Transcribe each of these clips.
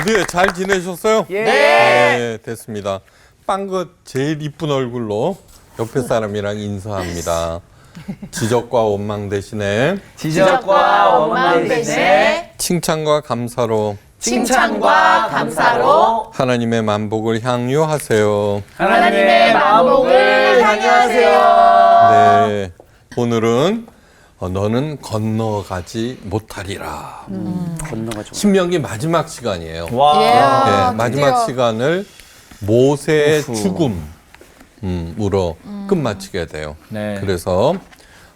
어디에 잘 지내셨어요? 예. 네, 됐습니다. 빵긋 제일 이쁜 얼굴로 옆에 사람이랑 인사합니다. 지적과 원망 대신에 지적과 원망 대신에 칭찬과 감사로 칭찬과 감사로 하나님의 만복을 향유하세요. 하나님의 만복을 향유하세요. 네, 오늘은 너는 건너가지 못하리라. 건너가죠. 신명기 마지막 시간이에요. 와. 네, 마지막 시간을 모세의 죽음으로 끝마치게 돼요. 네. 그래서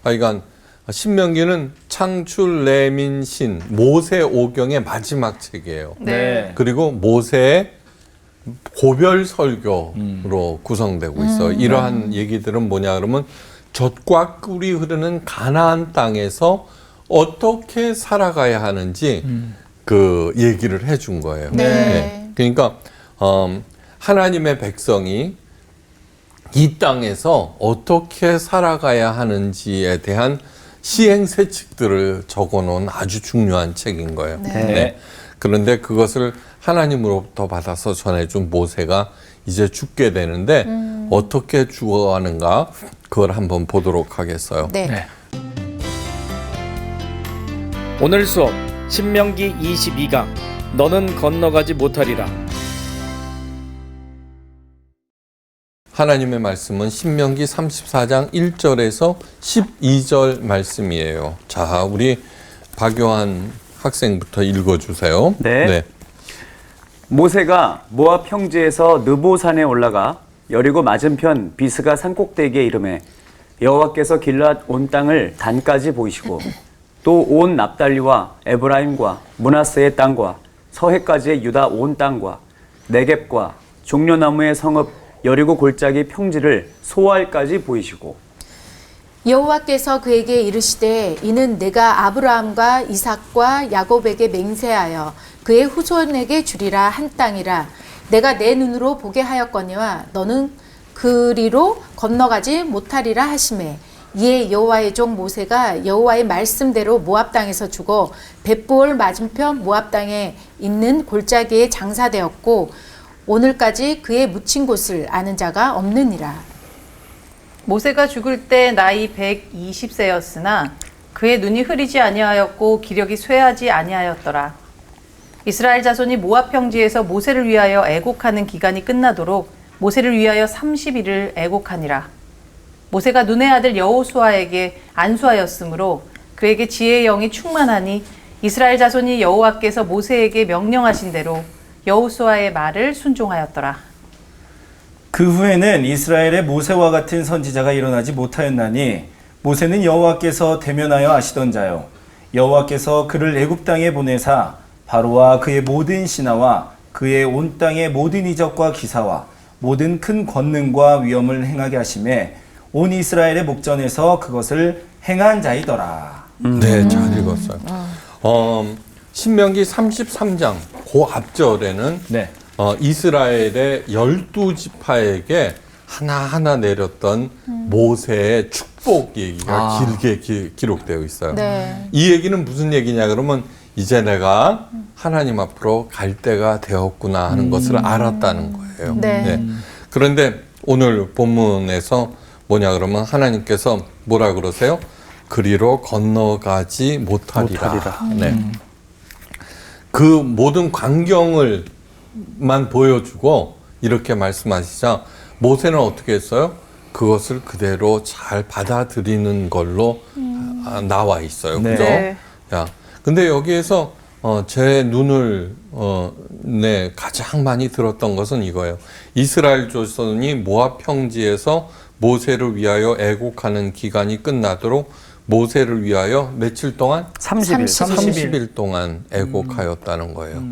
그러니까 신명기는 창출, 레민, 신, 모세 오경의 마지막 책이에요. 네. 그리고 모세의 고별 설교로 구성되고 있어요. 이러한 얘기들은 뭐냐 그러면 젖과 꿀이 흐르는 가나안 땅에서 어떻게 살아가야 하는지 그 얘기를 해준 거예요. 네. 그러니까 하나님의 백성이 이 땅에서 어떻게 살아가야 하는지에 대한 시행세칙들을 적어놓은 아주 중요한 책인 거예요. 네. 그런데 그것을 하나님으로부터 받아서 전해준 모세가 이제 죽게 되는데 어떻게 죽어가는가 그걸 한번 보도록 하겠어요. 네. 네. 오늘 수업 신명기 22강 너는 건너가지 못하리라. 하나님의 말씀은 신명기 34장 1절에서 12절 말씀이에요. 자, 우리 박요한 학생부터 읽어주세요. 네. 모세가 모압 평지에서 느보산에 올라가 여리고 맞은편 비스가 산꼭대기에 이르매 여호와께서 길앗 온 땅을 단까지 보이시고 또 온 납달리와 에브라임과 므낫세의 땅과 서해까지의 유다 온 땅과 네겝과 종려나무의 성읍 여리고 골짜기 평지를 소알까지 보이시고 여호와께서 그에게 이르시되 이는 내가 아브라함과 이삭과 야곱에게 맹세하여 그의 후손에게 주리라 한 땅이라. 내가 내 눈으로 보게 하였거니와 너는 그리로 건너가지 못하리라 하시매 이에 여호와의 종 모세가 여호와의 말씀대로 모압 땅에서 죽어 벳부올 맞은편 모압 땅에 있는 골짜기에 장사되었고 오늘까지 그의 묻힌 곳을 아는 자가 없느니라. 모세가 죽을 때 나이 120세였으나 그의 눈이 흐리지 아니하였고 기력이 쇠하지 아니하였더라. 이스라엘 자손이 모압 평지에서 모세를 위하여 애곡하는 기간이 끝나도록 모세를 위하여 30일을 애곡하니라. 모세가 눈의 아들 여호수아에게 안수하였으므로 그에게 지혜의 영이 충만하니 이스라엘 자손이 여호와께서 모세에게 명령하신 대로 여호수아의 말을 순종하였더라. 그 후에는 이스라엘의 모세와 같은 선지자가 일어나지 못하였나니 모세는 여호와께서 대면하여 아시던 자요 여호와께서 그를 애굽 땅에 보내사 바로와 그의 모든 신하와 그의 온 땅의 모든 이적과 기사와 모든 큰 권능과 위엄을 행하게 하심에 온 이스라엘의 목전에서 그것을 행한 자이더라. 네, 잘 읽었어요. 신명기 33장 그 앞절에는 네. 이스라엘의 12지파에게 하나하나 내렸던 모세의 축복 얘기가 길게 기록되어 있어요. 네. 이 얘기는 무슨 얘기냐 그러면 이제 내가 하나님 앞으로 갈 때가 되었구나 하는 것을 알았다는 거예요. 네. 그런데 오늘 본문에서 뭐냐 그러면 하나님께서 뭐라 그러세요? 그리로 건너가지 못하리라. 네. 그 모든 광경을만 보여주고 이렇게 말씀하시자 모세는 어떻게 했어요? 그것을 그대로 잘 받아들이는 걸로 나와 있어요. 네. 그죠? 네. 야, 근데 여기에서 제 눈을 가장 많이 들었던 것은 이거예요. 이스라엘 조선이 모압 평지에서 모세를 위하여 애곡하는 기간이 끝나도록 모세를 위하여 며칠 동안? 30일. 30일 동안 애곡하였다는 거예요.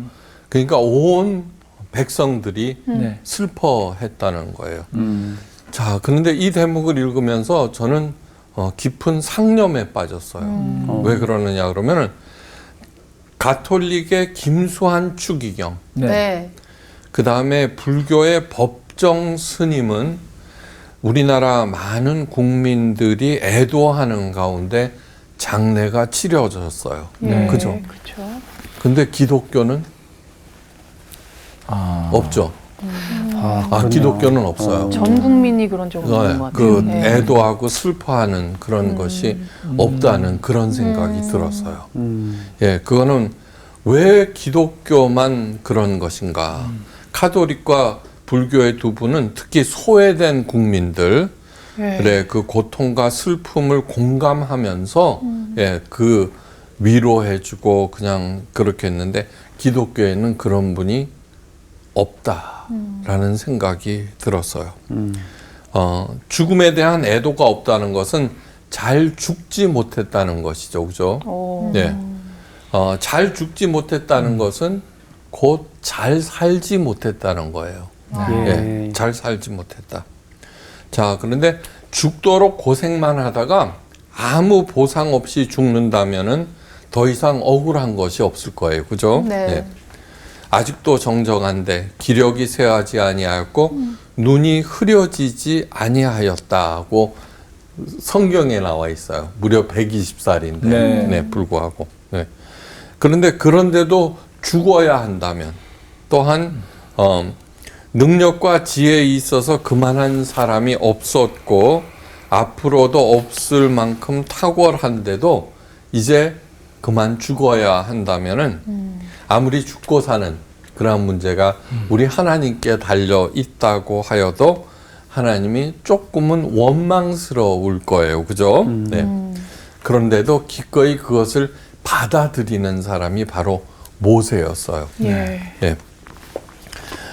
그러니까 온 백성들이 네. 슬퍼했다는 거예요. 자, 그런데 이 대목을 읽으면서 저는 깊은 상념에 빠졌어요. 왜 그러느냐 그러면은 가톨릭의 김수환 추기경, 네. 그 다음에 불교의 법정 스님은 우리나라 많은 국민들이 애도하는 가운데 장례가 치러졌어요. 그죠? 그렇죠. 근데 기독교는 없죠. 그렇네요. 기독교는 없어요. 전 국민이 그런 적은 없는 것 같아요. 그 애도하고 슬퍼하는 그런 것이 없다는 그런 생각이 들었어요. 예, 그거는 왜 기독교만 그런 것인가? 카톨릭과 불교의 두 분은 특히 소외된 국민들의 그 고통과 슬픔을 공감하면서 예, 그 위로해주고 그냥 그렇게 했는데 기독교에는 그런 분이 없다라는 생각이 들었어요. 죽음에 대한 애도가 없다는 것은 잘 죽지 못했다는 것이죠, 그죠? 네. 잘 죽지 못했다는 것은 곧 잘 살지 못했다는 거예요. 예, 잘 살지 못했다. 자, 그런데 죽도록 고생만 하다가 아무 보상 없이 죽는다면은 더 이상 억울한 것이 없을 거예요, 그죠? 네. 아직도 정정한데 기력이 쇠하지 아니하였고 눈이 흐려지지 아니하였다고 성경에 나와 있어요. 무려 120살인데 네. 불구하고. 네. 그런데도 죽어야 한다면 또한 능력과 지혜에 있어서 그만한 사람이 없었고 앞으로도 없을 만큼 탁월한데도 이제 그만 죽어야 한다면은 아무리 죽고 사는 그러한 문제가 우리 하나님께 달려 있다고 하여도 하나님이 조금은 원망스러울 거예요. 그죠? 네. 그런데도 기꺼이 그것을 받아들이는 사람이 바로 모세였어요. 예.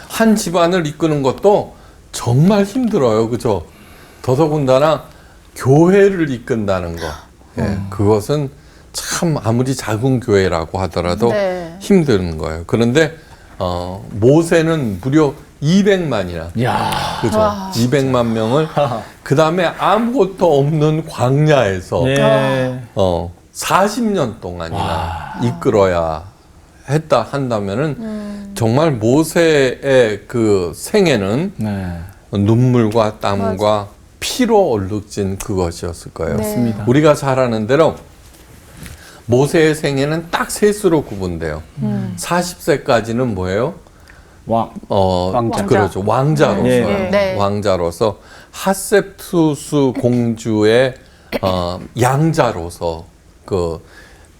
한 집안을 이끄는 것도 정말 힘들어요. 그죠? 더더군다나 교회를 이끈다는 거. 예. 그것은 참 아무리 작은 교회라고 하더라도 네. 힘든 거예요. 그런데 모세는 무려 200만이나 야. 그죠? 200만 명을 그 다음에 아무것도 없는 광야에서 네. 40년 동안이나 이끌어야 했다 한다면은 정말 모세의 그 생애는 네. 눈물과 땀과 피로 얼룩진 그것이었을 거예요. 네. 우리가 잘 아는 대로 모세의 생애는 딱 셋으로 구분돼요. 40세까지는 뭐예요? 왕자. 그렇죠. 왕자로서요. 네. 네. 왕자로서 하셉투스 공주의 양자로서 그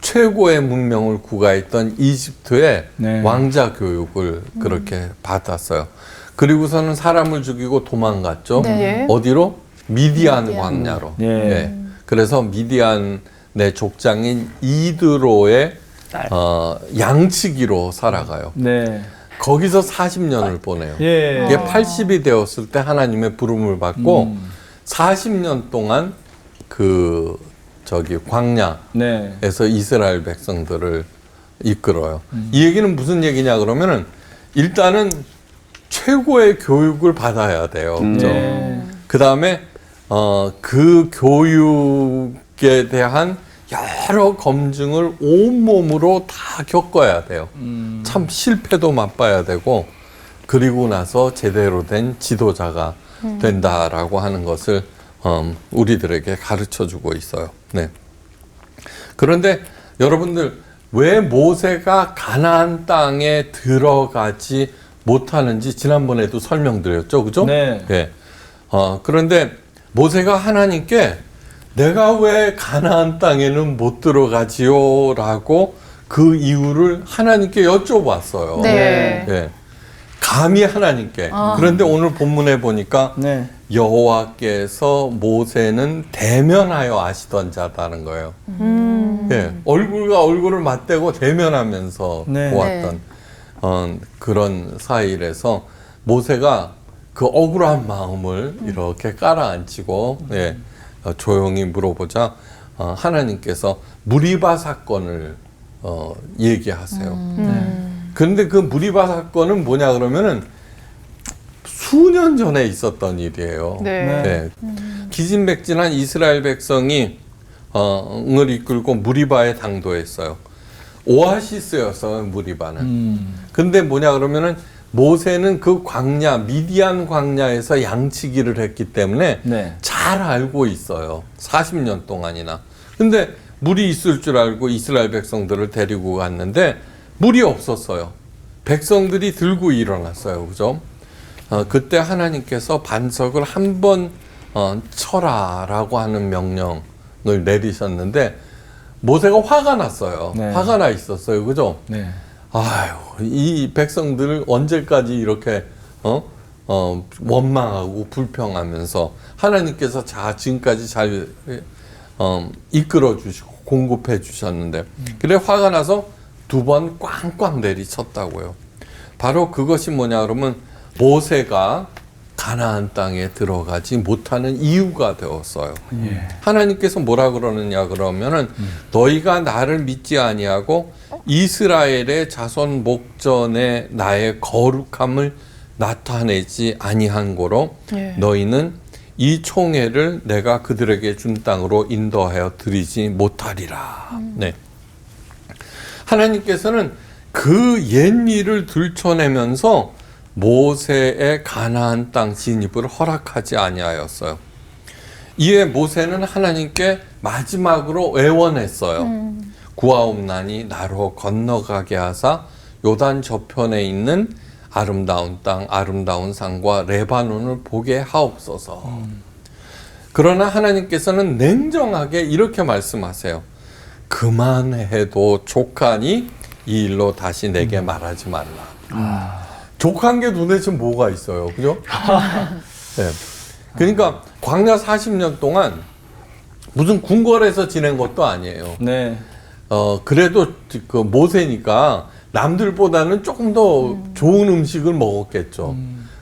최고의 문명을 구가했던 이집트의 네. 왕자 교육을 그렇게 받았어요. 그리고서는 사람을 죽이고 도망갔죠. 네. 어디로? 미디안 미디안. 광야로. 예. 예. 그래서 미디안의 족장인 이드로의 양치기로 살아가요. 네. 거기서 40년을 보내요. 예. 이게 80이 되었을 때 하나님의 부름을 받고 40년 동안 광야에서 네. 이스라엘 백성들을 이끌어요. 이 얘기는 무슨 얘기냐 그러면은 일단은 최고의 교육을 받아야 돼요. 그죠? 네. 그 다음에 그 교육에 대한 여러 검증을 온몸으로 다 겪어야 돼요. 참 실패도 맛봐야 되고 그리고 나서 제대로 된 지도자가 된다라고 하는 것을 우리들에게 가르쳐주고 있어요. 네. 그런데 여러분들 왜 모세가 가나안 땅에 들어가지 못하는지 지난번에도 설명드렸죠, 그죠? 네. 예. 그런데 모세가 하나님께 내가 왜 가나안 땅에는 못 들어가지요? 라고 그 이유를 하나님께 여쭤봤어요. 네. 예. 감히 하나님께. 그런데 오늘 본문에 보니까 네. 여호와께서 모세는 대면하여 아시던 자다는 거예요. 예. 얼굴과 얼굴을 맞대고 대면하면서 네. 보았던 그런 사이라서 모세가 그 억울한 마음을 이렇게 깔아앉히고 예. 조용히 물어보자 하나님께서 무리바 사건을 얘기하세요. 그런데 그 무리바 사건은 뭐냐 그러면은 수년 전에 있었던 일이에요. 네. 네. 기진백진한 이스라엘 백성이 을 이끌고 무리바에 당도했어요. 오아시스였어요, 무리바는. 근데 뭐냐 그러면은 모세는 그 광야, 미디안 광야에서 양치기를 했기 때문에 네. 잘 알고 있어요. 40년 동안이나. 근데 물이 있을 줄 알고 이스라엘 백성들을 데리고 갔는데 물이 없었어요. 백성들이 들고 일어났어요. 그죠? 그때 하나님께서 반석을 한번 쳐라라고 하는 명령을 내리셨는데 모세가 화가 났어요. 네. 화가 나 있었어요. 그죠? 네. 아유, 이 백성들을 언제까지 이렇게 원망하고 불평하면서 하나님께서 지금까지 잘 이끌어 주시고 공급해 주셨는데 그래 화가 나서 2번 꽝꽝 내리쳤다고요. 바로 그것이 뭐냐 그러면 모세가 가나안 땅에 들어가지 못하는 이유가 되었어요. 하나님께서 뭐라 그러느냐 그러면은 너희가 나를 믿지 아니하고 이스라엘의 자손 목전에 나의 거룩함을 나타내지 아니한 고로 너희는 이 총회를 내가 그들에게 준 땅으로 인도하여 드리지 못하리라. 네. 하나님께서는 그 옛일을 들춰내면서 모세의 가나안 땅 진입을 허락하지 아니하였어요. 이에 모세는 하나님께 마지막으로 애원했어요. 구하옵나니 나로 건너가게 하사 요단 저편에 있는 아름다운 땅, 아름다운 산과 레바논을 보게 하옵소서. 그러나 하나님께서는 냉정하게 이렇게 말씀하세요. 그만해도 족하니 이 일로 다시 내게 말하지 말라. 족한 게 도대체 뭐가 있어요, 그죠? 네. 그러니까 광야 40년 동안 무슨 궁궐에서 지낸 것도 아니에요. 네. 그래도 그 모세니까 남들보다는 조금 더 좋은 음식을 먹었겠죠.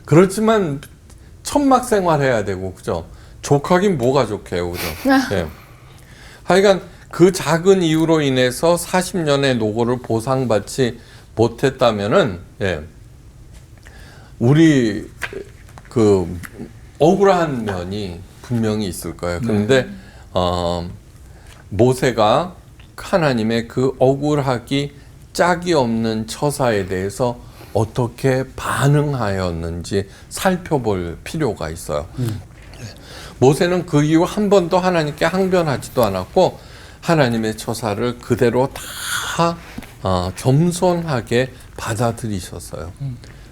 그렇지만 천막 생활해야 되고, 그죠? 족하긴 뭐가 족해요, 그죠? 네. 하여간 그 작은 이유로 인해서 40년의 노고를 보상받지 못했다면은, 예. 우리 그 억울한 면이 분명히 있을 거예요. 그런데 모세가 하나님의 그 억울하기 짝이 없는 처사에 대해서 어떻게 반응하였는지 살펴볼 필요가 있어요. 모세는 그 이후 한 번도 하나님께 항변하지도 않았고 하나님의 처사를 그대로 다 겸손하게 받아들이셨어요.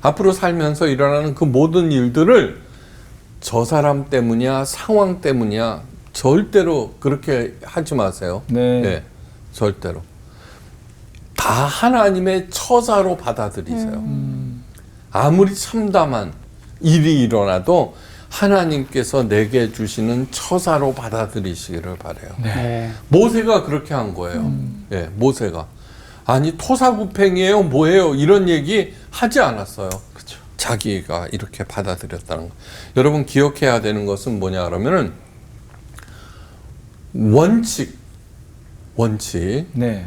앞으로 살면서 일어나는 그 모든 일들을 저 사람 때문이야, 상황 때문이야, 절대로 그렇게 하지 마세요. 네. 네, 절대로. 다 하나님의 처사로 받아들이세요. 아무리 참담한 일이 일어나도 하나님께서 내게 주시는 처사로 받아들이시기를 바라요. 네. 모세가 그렇게 한 거예요. 예, 모세가. 아니 토사구팽이에요 뭐예요 이런 얘기 하지 않았어요. 그렇죠. 자기가 이렇게 받아들였다는 거. 여러분 기억해야 되는 것은 뭐냐 그러면은 원칙 네.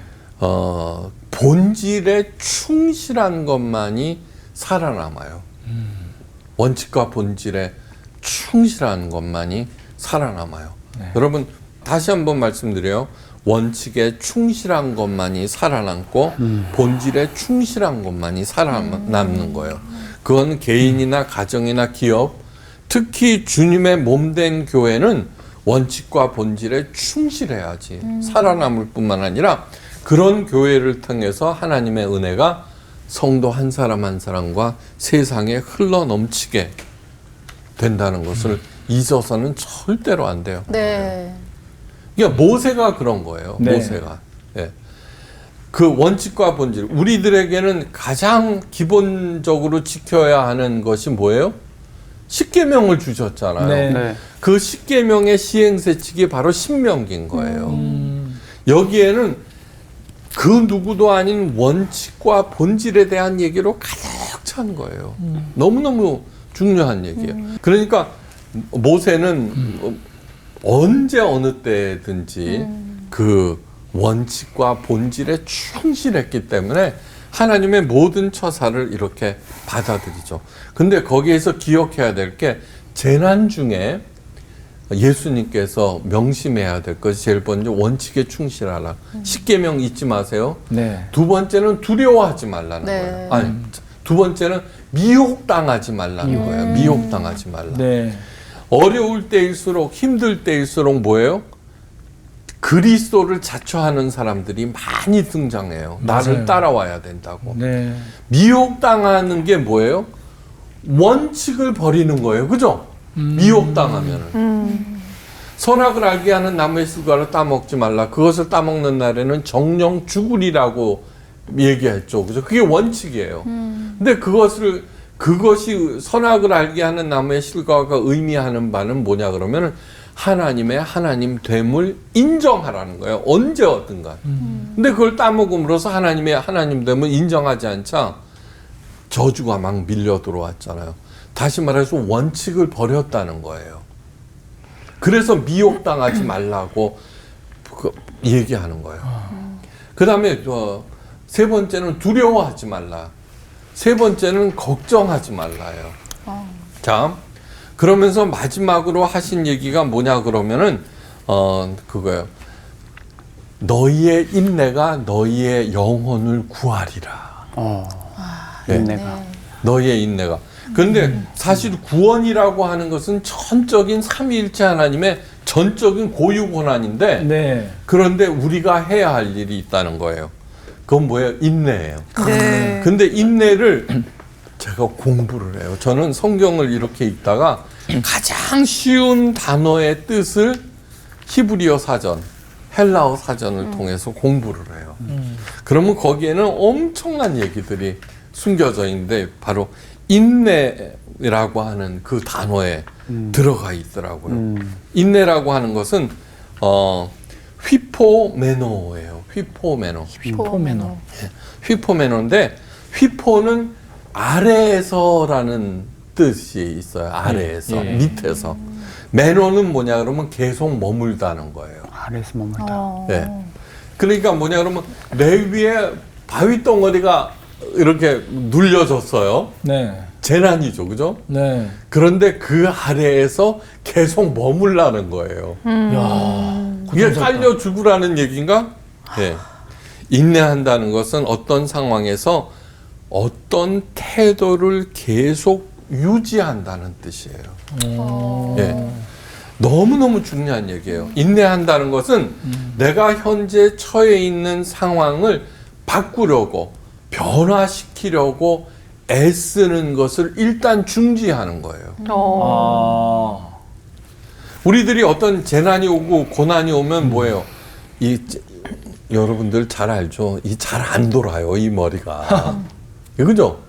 본질에 충실한 것만이 살아남아요. 원칙과 본질에 충실한 것만이 살아남아요. 네. 여러분 다시 한번 말씀드려요. 원칙에 충실한 것만이 살아남고 본질에 충실한 것만이 살아남는 거예요. 그건 개인이나 가정이나 기업, 특히 주님의 몸된 교회는 원칙과 본질에 충실해야지 살아남을 뿐만 아니라 그런 교회를 통해서 하나님의 은혜가 성도 한 사람 한 사람과 세상에 흘러 넘치게 된다는 것을 잊어서는 절대로 안 돼요. 네. 그러니까 모세가 그런 거예요. 네. 모세가. 예. 그 원칙과 본질. 우리들에게는 가장 기본적으로 지켜야 하는 것이 뭐예요? 십계명을 주셨잖아요. 네. 네. 그 십계명의 시행세칙이 바로 신명기인 거예요. 여기에는 그 누구도 아닌 원칙과 본질에 대한 얘기로 가득 찬 거예요. 너무너무 중요한 얘기예요. 그러니까 모세는 언제 어느 때든지 그 원칙과 본질에 충실했기 때문에 하나님의 모든 처사를 이렇게 받아들이죠. 근데 거기에서 기억해야 될 게 재난 중에 예수님께서 명심해야 될 것이 제일 먼저 원칙에 충실하라. 십계명 잊지 마세요. 네. 두 번째는 두려워하지 말라는 네. 거예요. 아니, 두 번째는 미혹당하지 말라는 거예요. 미혹당하지 말라. 네. 어려울 때일수록 힘들 때일수록 뭐예요? 그리스도를 자처하는 사람들이 많이 등장해요. 나를 맞아요. 따라와야 된다고. 네. 미혹당하는 게 뭐예요? 원칙을 버리는 거예요. 그죠? 미혹당하면은. 선악을 알게 하는 나무의 실과를 따먹지 말라. 그것을 따먹는 날에는 정령 죽으리라고 얘기했죠. 그죠? 그게 원칙이에요. 근데 그것이 선악을 알게 하는 나무의 실과가 의미하는 바는 뭐냐 그러면은 하나님의 하나님 됨을 인정하라는 거예요. 언제 어든가. 근데 그걸 따먹음으로써 하나님의 하나님 됨을 인정하지 않자 저주가 막 밀려 들어왔잖아요. 다시 말해서 원칙을 버렸다는 거예요. 그래서 미혹당하지 말라고 얘기하는 거예요. 그 다음에 세 번째는 두려워하지 말라. 세 번째는 걱정하지 말라요. 자, 그러면서 마지막으로 하신 얘기가 뭐냐 그러면은 그거예요. 너희의 인내가 너희의 영혼을 구하리라. 네. 인내가. 너희의 인내가. 그런데 사실 구원이라고 하는 것은 전적인 삼위일체 하나님의 전적인 고유 권한인데 네. 그런데 우리가 해야 할 일이 있다는 거예요. 그건 뭐예요? 인내예요. 네. 근데 인내를 제가 공부를 해요. 저는 성경을 이렇게 읽다가 가장 쉬운 단어의 뜻을 히브리어 사전, 헬라어 사전을 통해서 공부를 해요. 그러면 거기에는 엄청난 얘기들이 숨겨져 있는데 바로 인내라고 하는 그 단어에 들어가 있더라고요. 인내라고 하는 것은 휘포메노예요. 휘포메노. 포메노. 휘포메노인데 휘포는 아래에서라는 뜻이 있어요. 아래에서, 예. 밑에서. 메노는 뭐냐 그러면 계속 머물다는 거예요. 아래에서 머물다. 예. 그러니까 뭐냐 그러면 내 위에 바위 덩어리가 이렇게 눌려졌어요. 네. 재난이죠, 그죠? 네. 그런데 그 아래에서 계속 머물라는 거예요. 야. 이게 깔려 죽으라는 얘기인가? 예. 인내한다는 것은 어떤 상황에서 어떤 태도를 계속 유지한다는 뜻이에요. 예. 너무너무 중요한 얘기예요. 인내한다는 것은 내가 현재 처해 있는 상황을 바꾸려고 변화시키려고 애쓰는 것을 일단 중지하는 거예요. 아. 우리들이 어떤 재난이 오고 고난이 오면 뭐예요? 여러분들 잘 알죠? 이 잘 안 돌아요, 이 머리가. 그죠?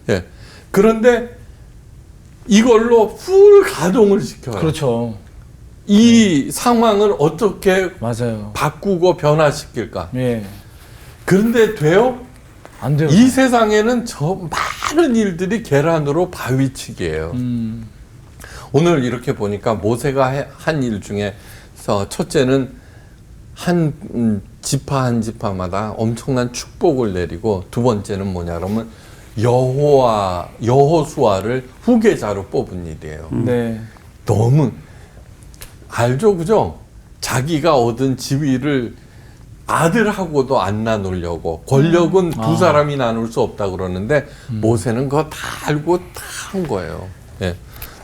예. 그런데 이걸로 풀 가동을 시켜요. 그렇죠. 이 상황을 어떻게 맞아요. 바꾸고 변화시킬까? 예. 그런데 돼요? 안 돼요. 이 세상에는 저 많은 일들이 계란으로 바위치기예요. 오늘 이렇게 보니까 모세가 한 일 중에서 첫째는 한 지파 한 지파마다 엄청난 축복을 내리고 두 번째는 뭐냐 그러면 여호수아를 후계자로 뽑은 일이에요. 네. 너무 알죠, 그죠? 자기가 얻은 지위를 아들하고도 안 나누려고 권력은 두 사람이 나눌 수 없다 그러는데 모세는 그거 다 알고 다 한 거예요. 예.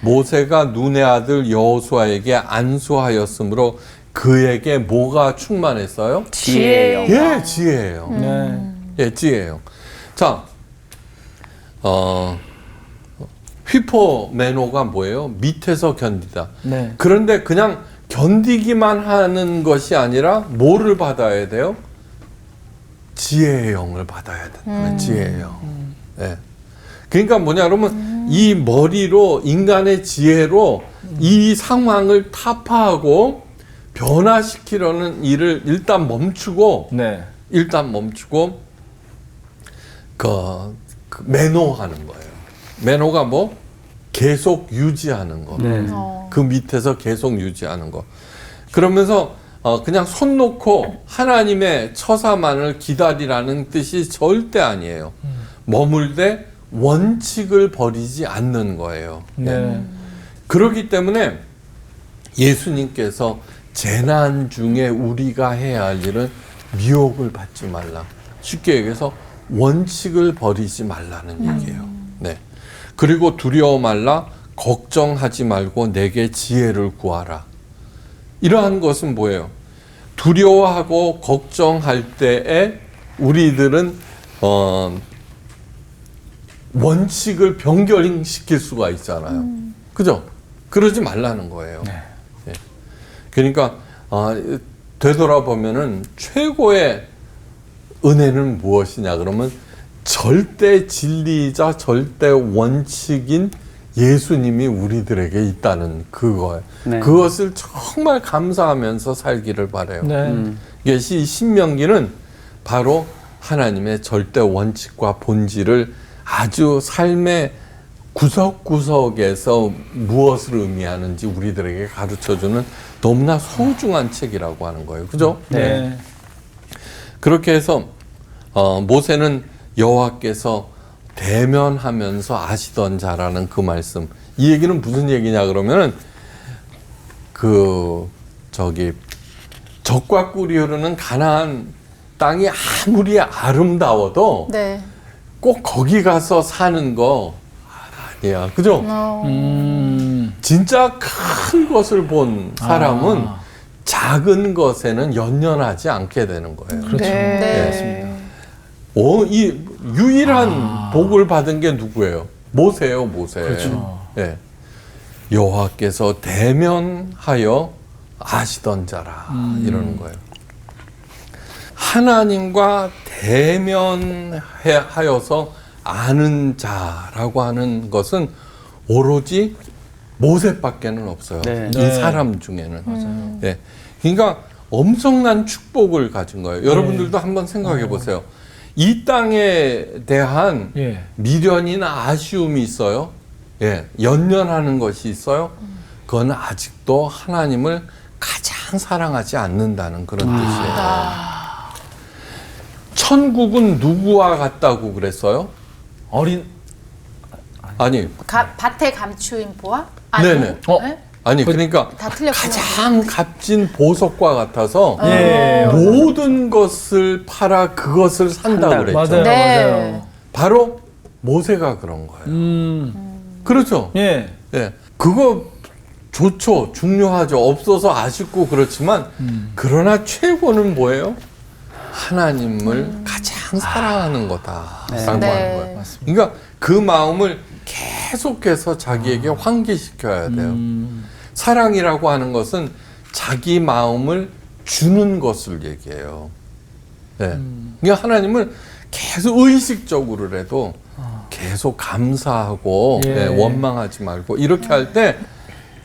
모세가 눈의 아들 여호수아에게 안수하였으므로 그에게 뭐가 충만했어요? 지혜요. 예, 지혜예요. 네. 예, 지혜예요. 자, 휘포메노가 뭐예요? 밑에서 견디다. 네. 그런데 그냥 견디기만 하는 것이 아니라 뭐를 받아야 돼요? 지혜의 영을 받아야 된다. 지혜의 영. 예. 그러니까 뭐냐 그러면 이 머리로 인간의 지혜로 이 상황을 타파하고 변화시키려는 일을 일단 멈추고 네. 그 매노하는 거예요. 매노가 뭐? 계속 유지하는 거. 네. 그 밑에서 계속 유지하는 거. 그러면서 그냥 손 놓고 하나님의 처사만을 기다리라는 뜻이 절대 아니에요. 머물되 원칙을 버리지 않는 거예요. 네. 그렇기 때문에 예수님께서 재난 중에 우리가 해야 할 일은 미혹을 받지 말라. 쉽게 얘기해서 원칙을 버리지 말라는 얘기예요. 네. 그리고 두려워 말라, 걱정하지 말고 내게 지혜를 구하라. 이러한 것은 뭐예요? 두려워하고 걱정할 때에 우리들은 원칙을 변경시킬 수가 있잖아요. 그죠? 그러지 말라는 거예요. 예. 그러니까 되돌아보면은 최고의 은혜는 무엇이냐 그러면 절대 진리이자 절대 원칙인 예수님이 우리들에게 있다는 그거예요. 네. 그것을 정말 감사하면서 살기를 바라요. 이게 신명기는 바로 하나님의 절대 원칙과 본질을 아주 삶의 구석구석에서 무엇을 의미하는지 우리들에게 가르쳐주는 너무나 소중한 책이라고 하는 거예요. 그죠? 네. 그렇게 해서 모세는 여호와께서 대면하면서 아시던 자라는 그 말씀. 이 얘기는 무슨 얘기냐 그러면은 적과 꿀이 흐르는 가나안 땅이 아무리 아름다워도 네. 꼭 거기 가서 사는 거 아니야. 그죠? 진짜 큰 것을 본 사람은 작은 것에는 연연하지 않게 되는 거예요. 그렇죠. 네. 이 유일한 복을 받은 게 누구예요? 모세예요, 모세. 그렇죠. 예. 여호와께서 대면하여 아시던 자라 이러는 거예요. 하나님과 대면하여서 아는 자라고 하는 것은 오로지 모세밖에는 없어요. 네. 이 사람 중에는. 예. 그러니까 엄청난 축복을 가진 거예요. 여러분들도 한번 생각해 보세요. 이 땅에 대한 예. 미련이나 아쉬움이 있어요. 예. 연연하는 것이 있어요. 그건 아직도 하나님을 가장 사랑하지 않는다는 그런 뜻이에요. 천국은 누구와 같다고 그랬어요? 어린 아니, 밭에 감추인 보아? 네네. 네? 아니 그러니까 다 틀렸구나. 가장 값진 보석과 같아서 예. 모든 것을 팔아 그것을 산다고 그랬죠. 맞아요. 네. 맞아요. 바로 모세가 그런 거예요. 그렇죠. 예. 예. 그거 좋죠. 중요하죠. 없어서 아쉽고 그렇지만 그러나 최고는 뭐예요? 하나님을 가장 사랑하는 거다라고 하는 네. 거예요. 그러니까 그 마음을 계속해서 자기에게 환기시켜야 돼요. 사랑이라고 하는 것은 자기 마음을 주는 것을 얘기해요. 네. 그러니까 하나님을 계속 의식적으로라도 계속 감사하고 예. 네, 원망하지 말고 이렇게 할 때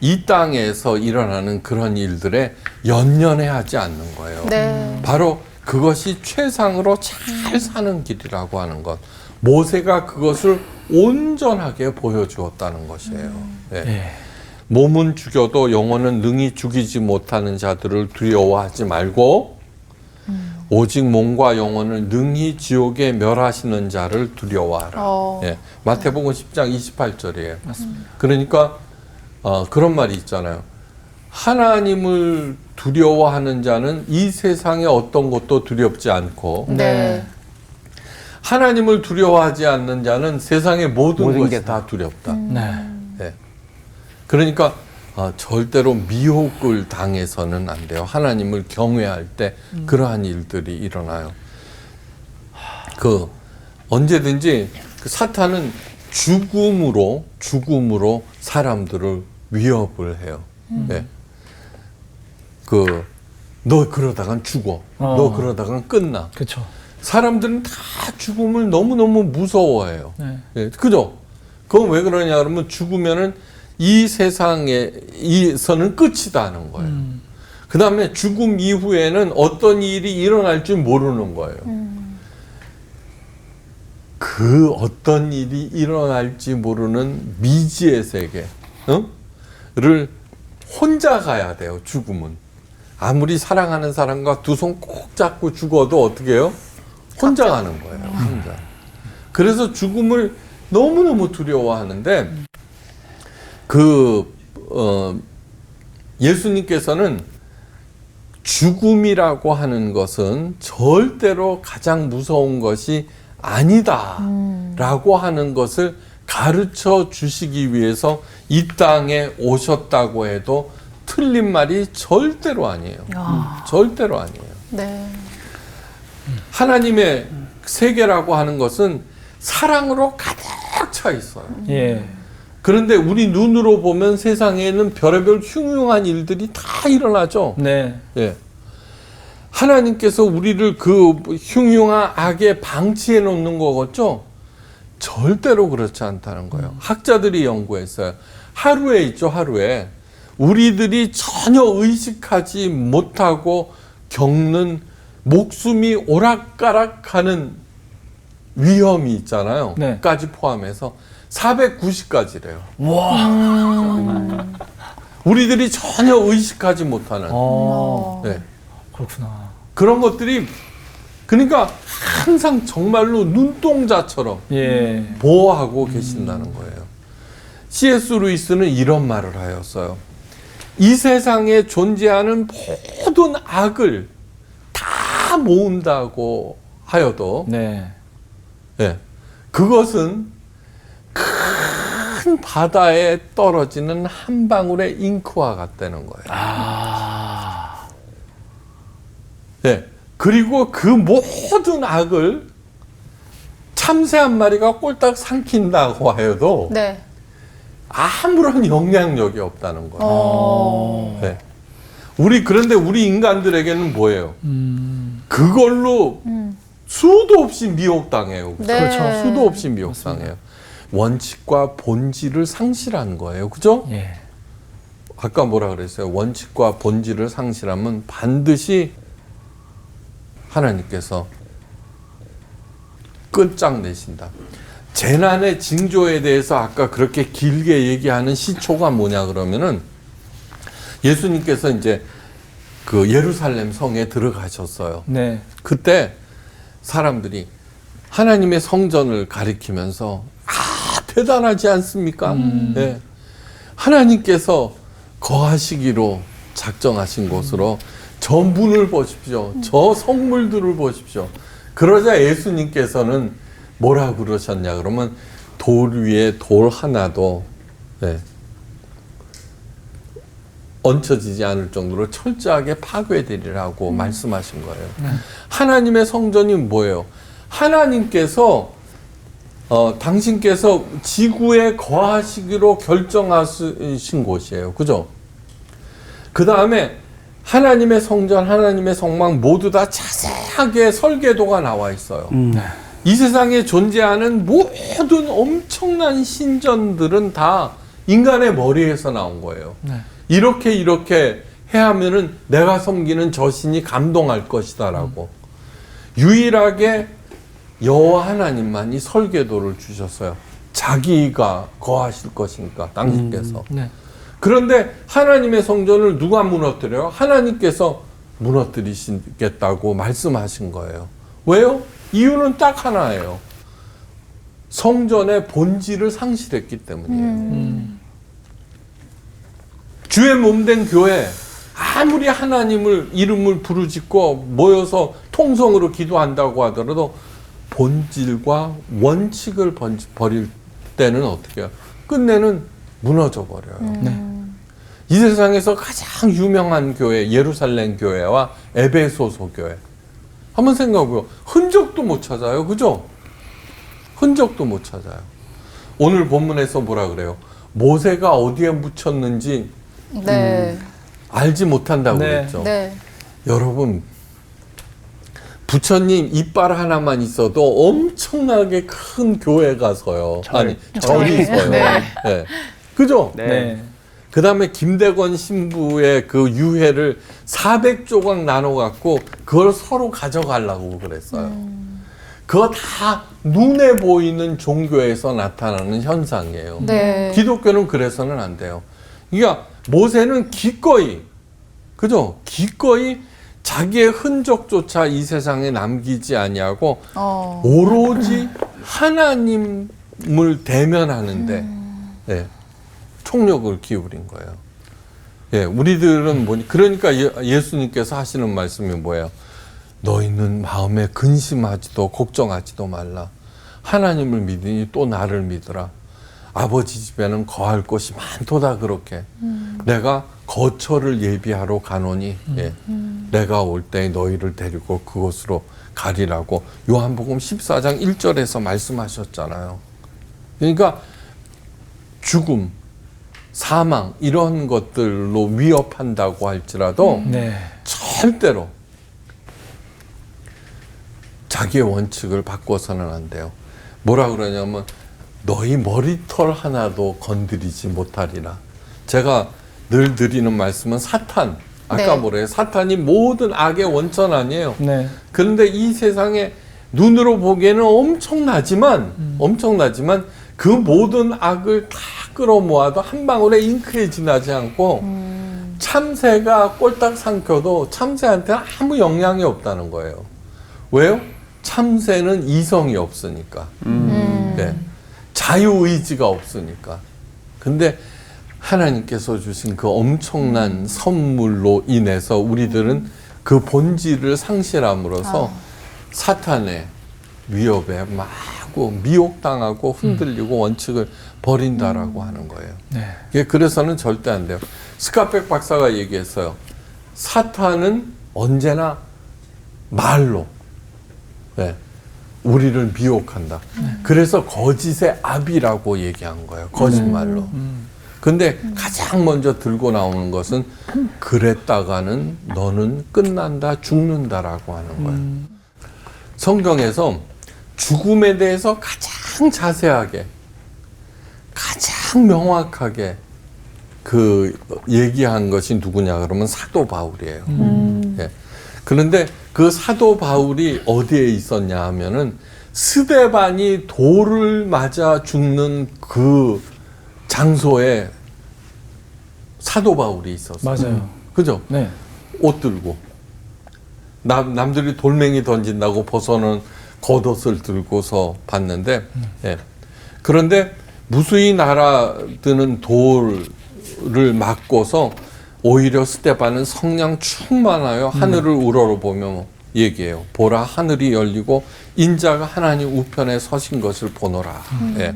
이 땅에서 일어나는 그런 일들에 연연해하지 않는 거예요. 네. 바로 그것이 최상으로 잘 사는 길이라고 하는 것. 모세가 그것을 온전하게 보여주었다는 것이에요. 네. 예. 몸은 죽여도 영혼은 능히 죽이지 못하는 자들을 두려워하지 말고 오직 몸과 영혼을 능히 지옥에 멸하시는 자를 두려워하라. 예. 마태복음 10장 28절이에요. 맞습니다. 그러니까 그런 말이 있잖아요. 하나님을 두려워하는 자는 이 세상의 어떤 것도 두렵지 않고 네. 하나님을 두려워하지 않는 자는 세상의 모든 것이 게 다 두렵다. 네. 네. 그러니까 절대로 미혹을 당해서는 안 돼요. 하나님을 경외할 때 그러한 일들이 일어나요. 언제든지 그 사탄은 죽음으로 사람들을 위협을 해요. 네. 너 그러다간 죽어. 너 그러다간 끝나. 그렇죠. 사람들은 다 죽음을 너무너무 무서워해요. 네. 예, 그죠? 그건 왜 그러냐 그러면 죽으면은 이 세상에서는 끝이다는 거예요. 그 다음에 죽음 이후에는 어떤 일이 일어날지 모르는 거예요. 그 어떤 일이 일어날지 모르는 미지의 세계를 혼자 가야 돼요, 죽음은. 아무리 사랑하는 사람과 두 손 꼭 잡고 죽어도 어떻게 해요? 혼자 가는 거예요, 혼자. 그래서 죽음을 너무너무 두려워하는데, 예수님께서는 죽음이라고 하는 것은 절대로 가장 무서운 것이 아니다라고 하는 것을 가르쳐 주시기 위해서 이 땅에 오셨다고 해도 틀린 말이 절대로 아니에요. 절대로 아니에요. 네. 하나님의 세계라고 하는 것은 사랑으로 가득 차 있어요. 예. 그런데 우리 눈으로 보면 세상에는 별의별 흉흉한 일들이 다 일어나죠. 네. 예. 하나님께서 우리를 그 흉흉한 악에 방치해 놓는 거겠죠? 절대로 그렇지 않다는 거예요. 학자들이 연구했어요. 하루에 있죠, 하루에. 우리들이 전혀 의식하지 못하고 겪는 목숨이 오락가락하는 위험이 있잖아요. 네. 까지 포함해서 490가지래요. 우리들이 전혀 의식하지 못하는. 네. 그렇구나. 그런 것들이 그러니까 항상 정말로 눈동자처럼 예. 보호하고 계신다는 거예요. C.S. 루이스는 이런 말을 하였어요. 이 세상에 존재하는 모든 악을 다 모은다고 하여도 네. 예, 그것은 큰 바다에 떨어지는 한 방울의 잉크와 같다는 거예요. 예, 그리고 그 모든 악을 참새 한 마리가 꼴딱 삼킨다고 하여도 네. 아무런 영향력이 없다는 거예요. 어. 네. 그런데 우리 인간들에게는 뭐예요? 그걸로 수도 없이 미혹당해요. 네. 그렇죠. 수도 없이 미혹당해요. 원칙과 본질을 상실한 거예요. 그죠? 예. 아까 뭐라 그랬어요? 원칙과 본질을 상실하면 반드시 하나님께서 끝장내신다. 재난의 징조에 대해서 아까 그렇게 길게 얘기하는 시초가 뭐냐 그러면은 예수님께서 이제 그 예루살렘 성에 들어가셨어요. 네. 그때 사람들이 하나님의 성전을 가리키면서 대단하지 않습니까? 네. 하나님께서 거하시기로 작정하신 곳으로 저 문을 보십시오. 저 성물들을 보십시오. 그러자 예수님께서는 뭐라 그러셨냐 그러면 돌 위에 돌 하나도 네, 얹혀지지 않을 정도로 철저하게 파괴되리라고 말씀하신 거예요. 하나님의 성전이 뭐예요? 하나님께서 당신께서 지구에 거하시기로 결정하신 곳이에요. 그죠? 그 다음에 하나님의 성전, 하나님의 성막 모두 다 자세하게 설계도가 나와 있어요. 이 세상에 존재하는 모든 엄청난 신전들은 다 인간의 머리에서 나온 거예요. 이렇게 해야 하면은 내가 섬기는 저 신이 감동할 것이다라고. 유일하게 여호와 하나님만이 설계도를 주셨어요. 자기가 거하실 것이니까 당신께서. 네. 그런데 하나님의 성전을 누가 무너뜨려요? 하나님께서 무너뜨리시겠다고 말씀하신 거예요. 왜요? 이유는 딱 하나예요. 성전의 본질을 상실했기 때문이에요. 주의 몸된 교회 아무리 하나님을 이름을 부르짖고 모여서 통성으로 기도한다고 하더라도 본질과 원칙을 버릴 때는 어떻게 해요? 끝내는 무너져 버려요. 이 세상에서 가장 유명한 교회 예루살렘 교회와 에베소서 교회 한번 생각해보세요. 흔적도 못 찾아요. 그죠? 흔적도 못 찾아요. 오늘 본문에서 뭐라 그래요? 모세가 어디에 묻혔는지 네. 알지 못한다고 네. 그랬죠. 네. 여러분 부처님 이빨 하나만 있어도 엄청나게 큰 교회 가서요. 절이 있어요. 네. 네. 그죠? 네. 그 다음에 김대건 신부의 그 유해를 400조각 나눠갖고 그걸 서로 가져가려고 그랬어요. 그거 다 눈에 보이는 종교에서 나타나는 현상이에요. 네. 기독교는 그래서는 안 돼요. 그러니까 모세는 기꺼이, 그죠? 기꺼이 자기의 흔적조차 이 세상에 남기지 아니하고 오로지 하나님을 대면하는데 네, 총력을 기울인 거예요. 예, 우리들은 뭐니? 그러니까 예수님께서 하시는 말씀이 뭐예요? 너희는 마음에 근심하지도 걱정하지도 말라. 하나님을 믿으니 또 나를 믿으라. 아버지 집에는 거할 곳이 많도다 그렇게. 내가 거처를 예비하러 가노니 예. 내가 올 때 너희를 데리고 그곳으로 가리라고 요한복음 14장 1절에서 말씀하셨잖아요. 그러니까 죽음, 사망 이런 것들로 위협한다고 할지라도 네. 절대로 자기의 원칙을 바꿔서는 안 돼요. 뭐라 그러냐면 너희 머리털 하나도 건드리지 못하리라. 제가 늘 드리는 말씀은 사탄, 아까 네. 뭐래요? 사탄이 모든 악의 원천 아니에요. 네. 그런데 이 세상에 눈으로 보기에는 엄청나지만 그 모든 악을 다 끌어모아도 한 방울의 잉크에 지나지 않고 참새가 꼴딱 삼켜도 참새한테는 아무 영향이 없다는 거예요. 왜요? 참새는 이성이 없으니까. 네. 자유의지가 없으니까. 근데 하나님께서 주신 그 엄청난 선물로 인해서 우리들은 그 본질을 상실함으로써 사탄의 위협에 마구 미혹당하고 흔들리고 원칙을 버린다라고 하는 거예요. 네. 예, 그래서는 절대 안 돼요. 스카펙 박사가 얘기했어요. 사탄은 언제나 말로 네, 우리를 미혹한다. 그래서 거짓의 압이라고 얘기한 거예요. 거짓말로. 근데 가장 먼저 들고 나오는 것은 그랬다가는 너는 끝난다, 죽는다라고 하는 거예요. 성경에서 죽음에 대해서 가장 자세하게, 가장 명확하게 그 얘기한 것이 누구냐 그러면 사도 바울이에요. 예. 그런데 그 사도 바울이 어디에 있었냐 하면은 스데반이 돌을 맞아 죽는 그 장소에 사도 바울이 있었어요. 맞아요. 그죠? 네. 옷 들고. 남들이 돌멩이 던진다고 벗어는 겉옷을 들고서 봤는데, 예. 그런데 무수히 날아드는 돌을 맞고서 오히려 스데반은 성령 충만하여 하늘을 우러러보며 얘기해요. 보라, 하늘이 열리고 인자가 하나님 우편에 서신 것을 보노라. 예.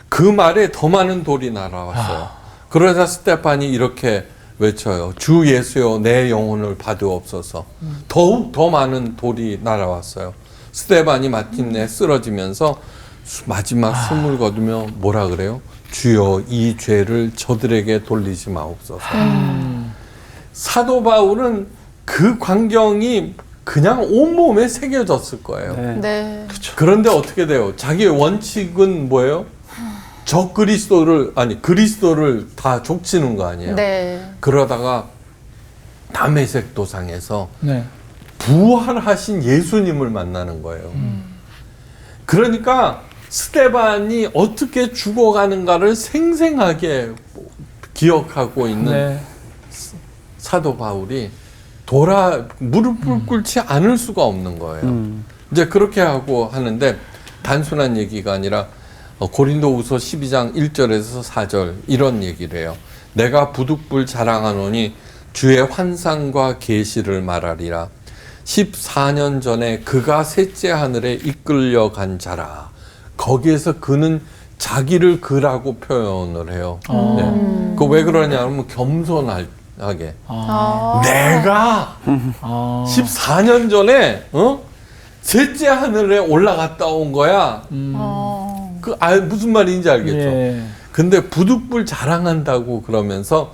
그 말에 더 많은 돌이 날아왔어요. 그러자 스데반이 이렇게 외쳐요. 주 예수여 내 영혼을 받으옵소서. 더욱 더 많은 돌이 날아왔어요. 스데반이 마침내 쓰러지면서 마지막 숨을 거두며 뭐라 그래요? 주여 이 죄를 저들에게 돌리지 마옵소서. 사도 바울은 그 광경이 그냥 온몸에 새겨졌을 거예요. 네. 네. 그런데 어떻게 돼요? 자기의 원칙은 뭐예요? 그리스도를 다 족치는 거 아니에요? 네. 그러다가 다메섹 도상에서 네. 부활하신 예수님을 만나는 거예요. 그러니까 스데반이 어떻게 죽어가는가를 생생하게 기억하고 있는 네. 사도 바울이 무릎을 꿇지 않을 수가 없는 거예요. 이제 그렇게 하고 하는데 단순한 얘기가 아니라 고린도후서 12장 1절에서 4절 이런 얘기를 해요. 내가 부득불 자랑하노니 주의 환상과 계시를 말하리라. 14년 전에 그가 셋째 하늘에 이끌려간 자라. 거기에서 그는 자기를 그라고 표현을 해요. 네. 그 왜 그러냐면 겸손하게. 내가 14년 전에 셋째 하늘에 올라갔다 온 거야. 무슨 말인지 알겠죠? 예. 근데 부득불 자랑한다고 그러면서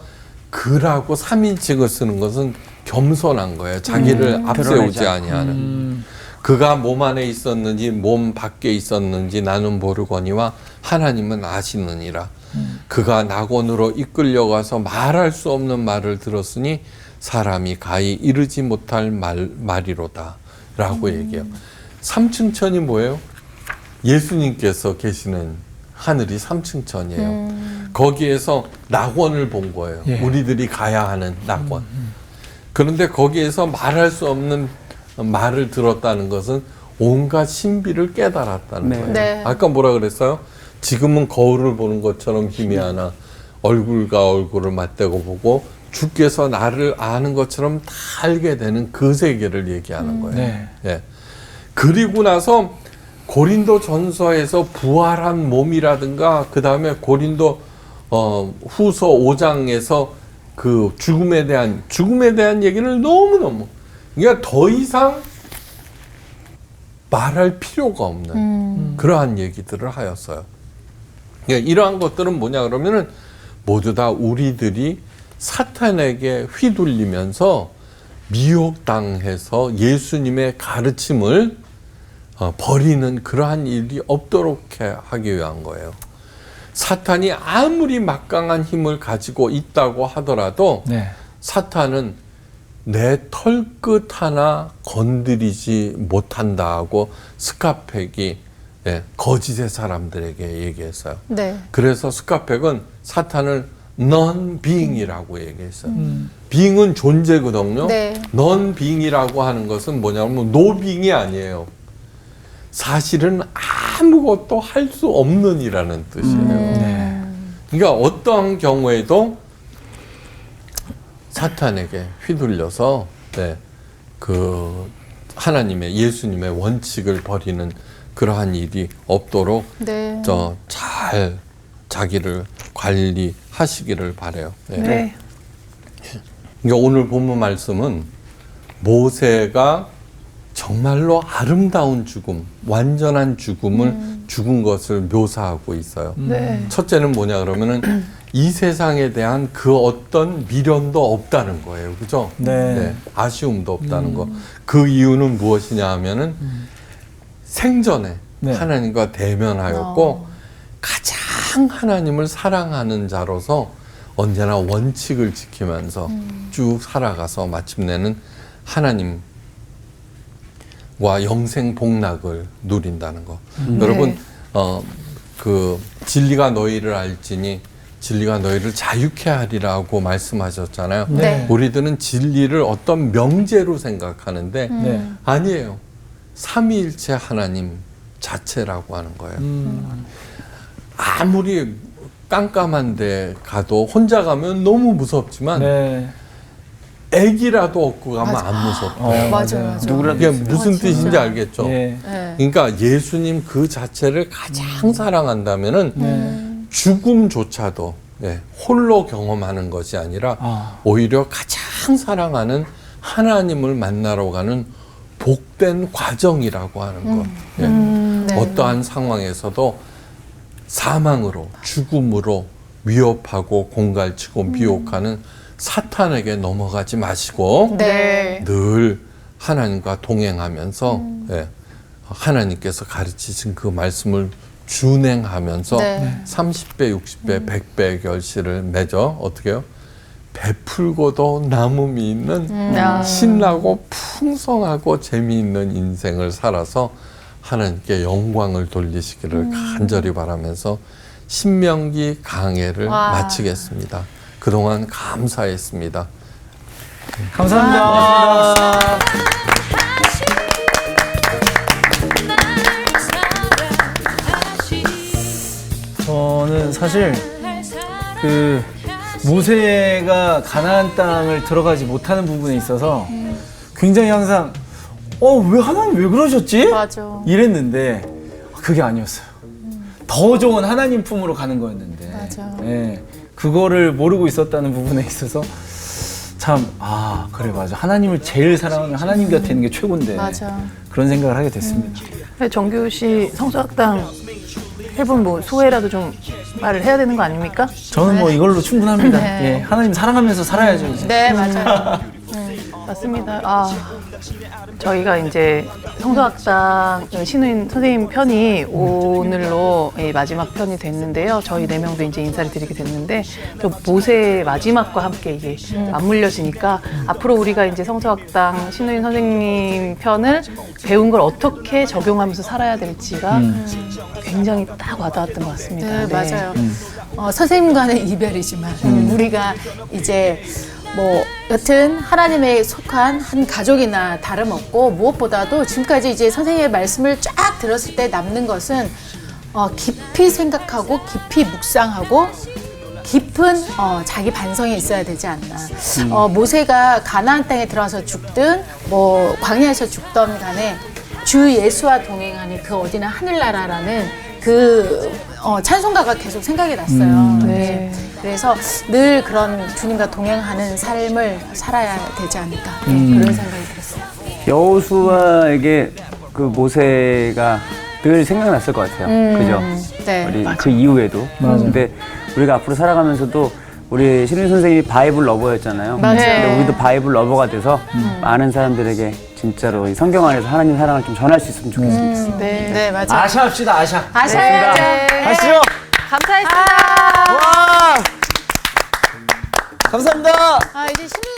그라고 3인칭을 쓰는 것은 겸손한 거예요. 자기를 앞세우지 아니하는. 그가 몸 안에 있었는지 몸 밖에 있었는지 나는 모르거니와 하나님은 아시느니라. 그가 낙원으로 이끌려가서 말할 수 없는 말을 들었으니 사람이 가히 이르지 못할 말이로다 라고 얘기해요. 3층천이 뭐예요? 예수님께서 계시는 하늘이 3층천이에요. 거기에서 낙원을 본 거예요. 예. 우리들이 가야 하는 낙원. 그런데 거기에서 말할 수 없는 말을 들었다는 것은 온갖 신비를 깨달았다는 네. 거예요. 네. 아까 뭐라 그랬어요? 지금은 거울을 보는 것처럼 희미하나 얼굴과 얼굴을 맞대고 보고 주께서 나를 아는 것처럼 다 알게 되는 그 세계를 얘기하는 거예요. 네. 예. 그리고 나서 고린도 전서에서 부활한 몸이라든가 그 다음에 고린도 후서 5장에서 그 죽음에 대한 얘기를 너무너무, 그러니까 더 이상 말할 필요가 없는 그러한 얘기들을 하였어요. 그러니까 이러한 것들은 뭐냐 그러면은 모두 다 우리들이 사탄에게 휘둘리면서 미혹당해서 예수님의 가르침을 버리는 그러한 일이 없도록 하기 위한 거예요. 사탄이 아무리 막강한 힘을 가지고 있다고 하더라도 네. 사탄은 내 털끝 하나 건드리지 못한다고 스카펙이 거짓의 사람들에게 얘기했어요. 네. 그래서 스카펙은 사탄을 non-being이라고 얘기했어요. being은 존재거든요. 네. non-being이라고 하는 것은 뭐냐면 no-being이 아니에요. 사실은 아무것도 할 수 없는 이라는 뜻이에요. 그러니까 어떠한 경우에도 사탄에게 휘둘려서 그 하나님의 예수님의 원칙을 버리는 그러한 일이 없도록 네. 잘 자기를 관리하시기를 바라요. 네. 그러니까 오늘 본문 말씀은 모세가 정말로 아름다운 죽음, 완전한 죽음을 죽은 것을 묘사하고 있어요. 네. 첫째는 뭐냐 그러면은 이 세상에 대한 그 어떤 미련도 없다는 거예요. 그죠? 네. 아쉬움도 없다는 거. 그 이유는 무엇이냐 하면은 생전에 네. 하나님과 대면하였고 가장 하나님을 사랑하는 자로서 언제나 원칙을 지키면서 쭉 살아가서 마침내는 하나님과 영생 복락을 누린다는 거. 여러분, 그 진리가 너희를 알지니 진리가 너희를 자유케 하리라고 말씀하셨잖아요. 네. 우리들은 진리를 어떤 명제로 생각하는데 네. 아니에요. 삼위일체 하나님 자체라고 하는 거예요. 아무리 깜깜한 데 가도 혼자 가면 너무 무섭지만 네. 애기라도 업고 가면 안 무섭대요. 맞아요. 이게 무슨 뜻인지 알겠죠? 예. 네. 그러니까 예수님 그 자체를 가장 사랑한다면은 죽음조차도 홀로 경험하는 것이 아니라 오히려 가장 사랑하는 하나님을 만나러 가는 복된 과정이라고 하는 것. 네. 어떠한 상황에서도 사망으로, 죽음으로 위협하고 공갈치고 미혹하는 사탄에게 넘어가지 마시고 네. 늘 하나님과 동행하면서 하나님께서 가르치신 그 말씀을 준행하면서 네. 30배, 60배, 100배 결실을 맺어 어떻게 해요? 베풀고도 남음이 있는 신나고 풍성하고 재미있는 인생을 살아서 하나님께 영광을 돌리시기를 간절히 바라면서 신명기 강해를 마치겠습니다. 그동안 감사했습니다. 감사합니다. 저는 사실 그 모세가 가나안 땅을 들어가지 못하는 부분에 있어서 굉장히 항상 왜 하나님 왜 그러셨지? 맞아. 이랬는데 그게 아니었어요. 더 좋은 하나님 품으로 가는 거였는데 맞아. 그거를 모르고 있었다는 부분에 있어서 참 그래 맞아. 하나님을 제일 사랑하는 하나님 곁에 있는 게 최고인데 맞아. 그런 생각을 하게 됐습니다. 정규 씨 성서학당 해본 뭐 소회라도 좀 말을 해야 되는 거 아닙니까? 저는 뭐 이걸로 충분합니다. 네. 예, 하나님 사랑하면서 살아야죠 이제. 네, 맞아요. 맞습니다. 저희가 이제 성서학당 신우인 선생님 편이 오늘로 마지막 편이 됐는데요. 저희 4명도 이제 인사를 드리게 됐는데 또 모세의 마지막과 함께 이게 맞물려지니까 앞으로 우리가 이제 성서학당 신우인 선생님 편을 배운 걸 어떻게 적용하면서 살아야 될지가 굉장히 딱 와닿았던 것 같습니다. 네, 맞아요. 선생님과는 이별이지만 우리가 이제 뭐 여튼 하나님에 속한 한 가족이나 다름없고 무엇보다도 지금까지 이제 선생님의 말씀을 쫙 들었을 때 남는 것은 깊이 생각하고 깊이 묵상하고 깊은 자기 반성이 있어야 되지 않나. 모세가 가나안 땅에 들어와서 죽든 뭐 광야에서 죽던 간에 주 예수와 동행하니 그 어디나 하늘나라라는 그 찬송가가 계속 생각이 났어요. 네. 그래서 늘 그런 주님과 동행하는 삶을 살아야 되지 않을까 그런 생각이 들었어요. 여호수아에게 그 모세가 늘 생각났을 것 같아요. 그죠? 네. 우리 그 이후에도. 근데 우리가 앞으로 살아가면서도 우리 신림 선생님이 바이블 러버였잖아요. 맞아요. 근데 우리도 바이블 러버가 돼서 많은 사람들에게 진짜로 이 성경 안에서 하나님 사랑을 좀 전할 수 있으면 좋겠습니다. 네, 맞아요. 아샤합시다, 아샤. 아셔야죠. 가시죠. 감사했습니다. 와! 감사합니다. 이제 신우